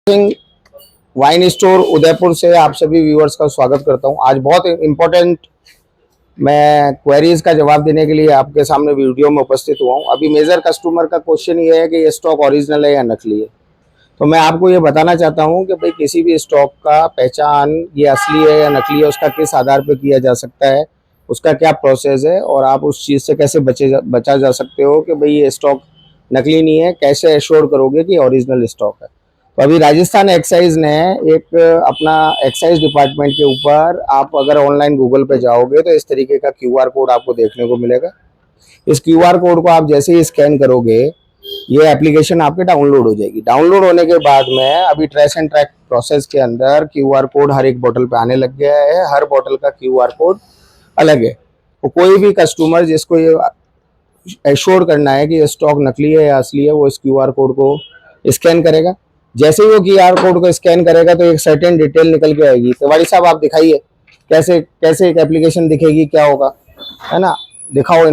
Singh wine store Udaipur से आप सभी व्यूअर्स का स्वागत करता हूं। आज बहुत इम्पोर्टेंट मैं क्वेरीज का जवाब देने के लिए आपके सामने वीडियो में उपस्थित हुआ हूं। अभी मेजर कस्टमर का क्वेश्चन ये है कि ये स्टॉक ओरिजिनल है या नकली है। तो मैं आपको ये बताना चाहता हूं कि भाई किसी भी स्टॉक का पहचान ये असली है या नकली है, उसका किस आधार पर किया जा सकता है, उसका क्या प्रोसेस है और आप उस चीज़ से कैसे बचा जा सकते हो कि भाई ये स्टॉक नकली नहीं है, कैसे एश्योर करोगे कि ओरिजिनल स्टॉक है। तो अभी राजस्थान एक्साइज ने एक अपना एक्साइज डिपार्टमेंट के ऊपर आप अगर ऑनलाइन गूगल पे जाओगे तो इस तरीके का क्यूआर कोड आपको देखने को मिलेगा। इस क्यूआर कोड को आप जैसे ही स्कैन करोगे ये एप्लीकेशन आपके डाउनलोड हो जाएगी। डाउनलोड होने के बाद में अभी ट्रेस एंड ट्रैक प्रोसेस के अंदर क्यूआर कोड हर एक बोतल पे आने लग गया है। हर बोतल का क्यूआर कोड अलग है। तो कोई भी कस्टमर जिसको ये एश्योर करना है कि ये स्टॉक नकली है या असली है, वो इस क्यूआर कोड को स्कैन करेगा। जैसे ही वो क्यूआर कोड को स्कैन करेगा तो एक सर्टेन डिटेल निकल के आएगी। तिवारी साहब आप दिखाइए कैसे कैसे एक एप्लीकेशन दिखेगी, क्या होगा, है ना, दिखाओ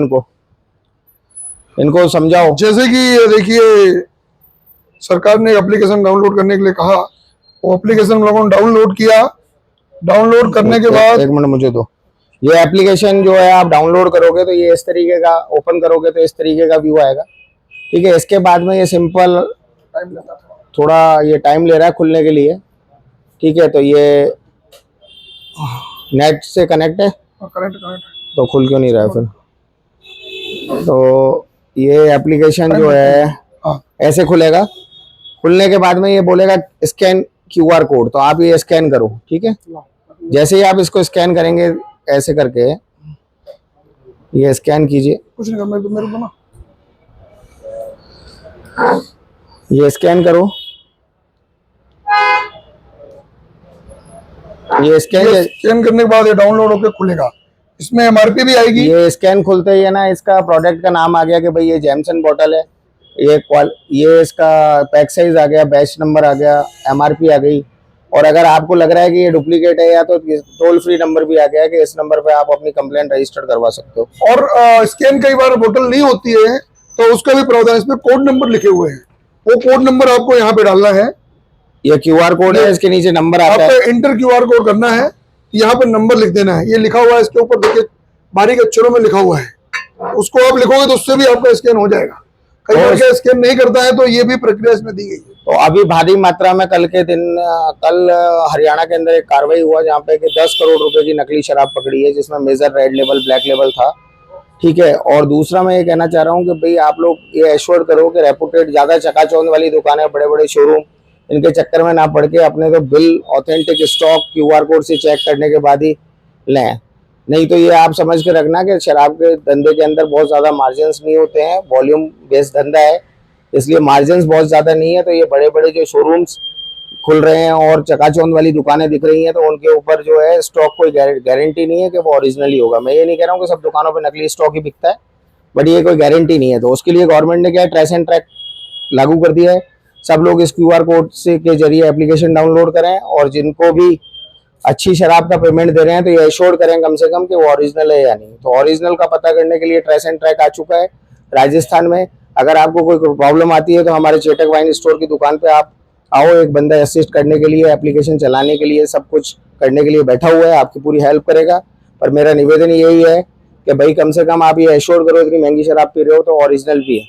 इनको समझाओ। जैसे कि देखिए सरकार ने एप्लीकेशन डाउनलोड करने के लिए कहा, वो एप्लीकेशन हम लोगों ने डाउनलोड किया। डाउनलोड करने के बाद एक मिनट मुझे दो। ये एप्लीकेशन जो है आप डाउनलोड करोगे तो ये इस तरीके का, ओपन करोगे तो इस तरीके का व्यू आएगा। ठीक है, इसके बाद में ये सिंपल टाइम लेता था, थोड़ा ये टाइम ले रहा है खुलने के लिए। ठीक है, तो ये नेट से कनेक्ट है, कनेक्ट तो खुल क्यों नहीं रहा है फिर। तो ये एप्लीकेशन जो है ऐसे खुलेगा। खुलने के बाद में ये बोलेगा स्कैन क्यूआर कोड, तो आप ये स्कैन करो। ठीक है, जैसे ही आप इसको स्कैन करेंगे ऐसे करके ये स्कैन कीजिए। कुछ नहीं करना, मेरे को ना ये स्कैन करो। ये स्कैन करने के बाद ये डाउनलोड होकर खुलेगा। इसमें एमआरपी भी आएगी। ये स्कैन खुलते ही है ना, इसका प्रोडक्ट का नाम आ गया कि भाई ये जैमसन बॉटल है। ये इसका पैक साइज आ गया, बैच नंबर आ गया, एमआरपी आ गई। और अगर आपको लग रहा है कि ये डुप्लीकेट है या तो टोल फ्री नंबर भी आ गया कि इस नंबर पे आप अपनी कंप्लेंट रजिस्टर करवा सकते हो। और स्कैन कई बार बोतल नहीं होती है तो उसका भी प्रावधान, इसमें कोड नंबर लिखे हुए हैं, वो कोड नंबर आपको यहाँ पे डालना है। ये क्यूआर कोड है, इसके नीचे नंबर आता है, आपको इंटर क्यूआर कोड करना है, यहाँ पे नंबर लिख देना है। ये लिखा हुआ है इसके ऊपर, देखिए बारीक अक्षरों में लिखा हुआ है। उसको आप लिखोगे तो उससे भी आपका स्कैन हो जाएगा। कई बार स्कैन नहीं करता है तो ये भी प्रक्रिया इसमें दी गई है। तो अभी भारी मात्रा में कल हरियाणा के अंदर एक कार्रवाई हुआ जहाँ पे कि 10 करोड़ रुपए की नकली शराब पकड़ी है, जिसमें मेजर रेड लेवल, ब्लैक लेवल था। ठीक है, और दूसरा मैं ये कहना चाह रहा हूँ कि भाई आप लोग ये एश्योर करो कि रेपुटेड, ज्यादा चकाचौंध वाली दुकानें, बड़े बड़े शोरूम, इनके चक्कर में ना पड़ के अपने तो bill authentic stock QR code से चेक करने के बाद ही लें। नहीं तो ये आप समझ के रखना कि शराब के धंधे के अंदर बहुत ज़्यादा मार्जिन्स नहीं होते हैं, वॉल्यूम बेस्ड धंधा है, इसलिए मार्जिन्स बहुत ज़्यादा नहीं है। तो ये बड़े बड़े जो शोरूम्स खुल रहे हैं और चकाचौंध वाली दुकानें दिख रही हैं तो उनके ऊपर जो है स्टॉक कोई गारंटी नहीं है कि वो ओरिजिनल ही होगा। मैं ये नहीं कह रहा हूँ कि सब दुकानों पर नकली स्टॉक ही बिकता है, बट ये कोई गारंटी नहीं है। तो उसके लिए गवर्नमेंट ने क्या है, ट्रेस एंड ट्रैक लागू कर दिया है। सब लोग इस क्यूआर कोड से के जरिए एप्लीकेशन डाउनलोड करें और जिनको भी अच्छी शराब का पेमेंट दे रहे हैं तो ये एश्योर करें कम से कम कि वो ओरिजिनल है या नहीं। तो ओरिजिनल का पता करने के लिए ट्रेस एंड ट्रैक आ चुका है राजस्थान में। अगर आपको कोई प्रॉब्लम आती है तो हमारे चेतक वाइन स्टोर की दुकान पे आप आओ, एक बंदा असिस्ट करने के लिए, एप्लीकेशन चलाने के लिए, सब कुछ करने के लिए बैठा हुआ है, आपकी पूरी हेल्प करेगा। पर मेरा निवेदन यही है कि भाई कम से कम आप ये एश्योर करो, इतनी महंगी शराब पी रहे हो तो ओरिजिनल भी है,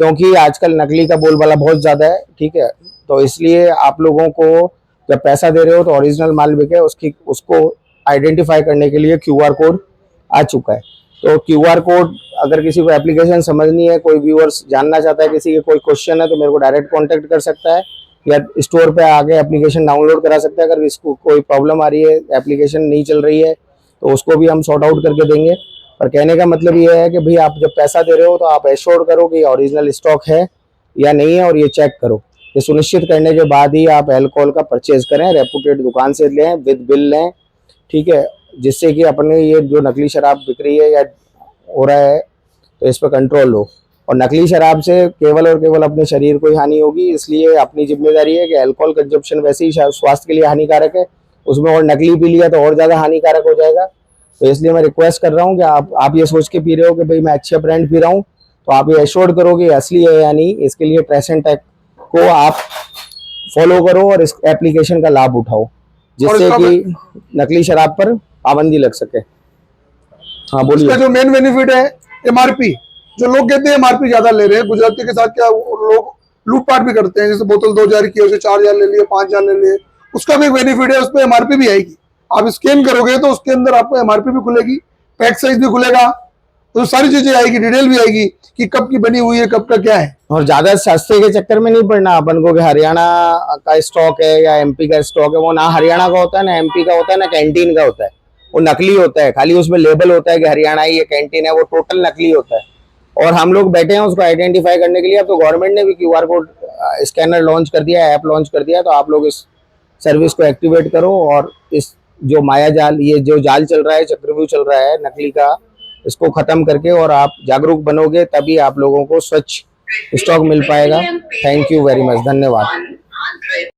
क्योंकि आजकल नकली का बोलबाला बहुत ज़्यादा है। ठीक है, तो इसलिए आप लोगों को जब पैसा दे रहे हो तो ओरिजिनल माल बिके, उसको आइडेंटिफाई करने के लिए क्यूआर कोड आ चुका है। तो क्यूआर कोड अगर किसी को एप्लीकेशन समझनी है, कोई व्यूअर्स जानना चाहता है, किसी के कोई क्वेश्चन है, तो मेरे को डायरेक्ट कांटेक्ट कर सकता है या स्टोर पे आके एप्लीकेशन डाउनलोड करा सकता है। अगर इसको कोई प्रॉब्लम आ रही है, एप्लीकेशन नहीं चल रही है, तो उसको भी हम सॉर्ट आउट करके देंगे। पर कहने का मतलब ये है कि भाई आप जब पैसा दे रहे हो तो आप एश्योर करो कि ओरिजिनल स्टॉक है या नहीं है, और ये चेक करो। ये सुनिश्चित करने के बाद ही आप अल्कोहल का परचेज करें, रेपुटेड दुकान से लें, विद बिल लें। ठीक है, जिससे कि अपने ये जो नकली शराब बिक रही है या हो रहा है तो इस पर कंट्रोल हो। और नकली शराब से केवल और केवल अपने शरीर को ही हानि होगी, इसलिए अपनी जिम्मेदारी है कि अल्कोहल कंजप्शन वैसे ही स्वास्थ्य के लिए हानिकारक है, उसमें और नकली पी लिया तो और ज़्यादा हानिकारक हो जाएगा। तो इसलिए मैं रिक्वेस्ट कर रहा हूँ कि आप ये सोच के पी रहे हो कि भाई मैं अच्छे ब्रांड पी रहा हूँ, तो आप ये एश्योर करो कि असली है या नहीं। इसके लिए ट्रेस एंड ट्रैक को आप फॉलो करो और इस एप्लीकेशन का लाभ उठाओ, जिससे इसका कि नकली शराब पर पाबंदी लग सके। हाँ बोलिए। इसका जो मेन बेनिफिट है एमआरपी, जो लोग कहते हैं एमआरपी ज्यादा ले रहे हैं, गुजराती के साथ क्या लोग लूटपाट भी करते हैं, जैसे बोतल 2000 की उसे 4000 ले लिए, 5000 ले लिए, उसका भी एक बेनिफिट है, उस पर एमआरपी भी आएगी। आप स्कैन करोगे तो उसके अंदर आपको एमआरपी भी खुलेगी, पैक साइज भी खुलेगा, तो सारी चीजें आएगी, डिटेल भी आएगी कि कब की बनी हुई है, कब का क्या है। और ज्यादा सस्ते के चक्कर में नहीं पड़ना अपन को कि हरियाणा का स्टॉक है या एमपी का स्टॉक है। वो ना हरियाणा का होता है, ना एमपी का होता है, ना कैंटीन का होता है, वो नकली होता है। खाली उसमें लेबल होता है कि हरियाणा ही ये कैंटीन है, वो टोटल नकली होता है। और हम लोग बैठे हैं उसको आइडेंटिफाई करने के लिए। अब तो गवर्नमेंट ने भी क्यूआर कोड स्कैनर लॉन्च कर दिया है, ऐप लॉन्च कर दिया है, तो आप लोग इस सर्विस को एक्टिवेट करो और इस जो माया जाल, ये जो जाल चल रहा है, चक्रव्यूह चल रहा है नकली का, इसको खत्म करके और आप जागरूक बनोगे, तभी आप लोगों को स्वच्छ स्टॉक मिल पाएगा। थैंक यू वेरी मच, धन्यवाद।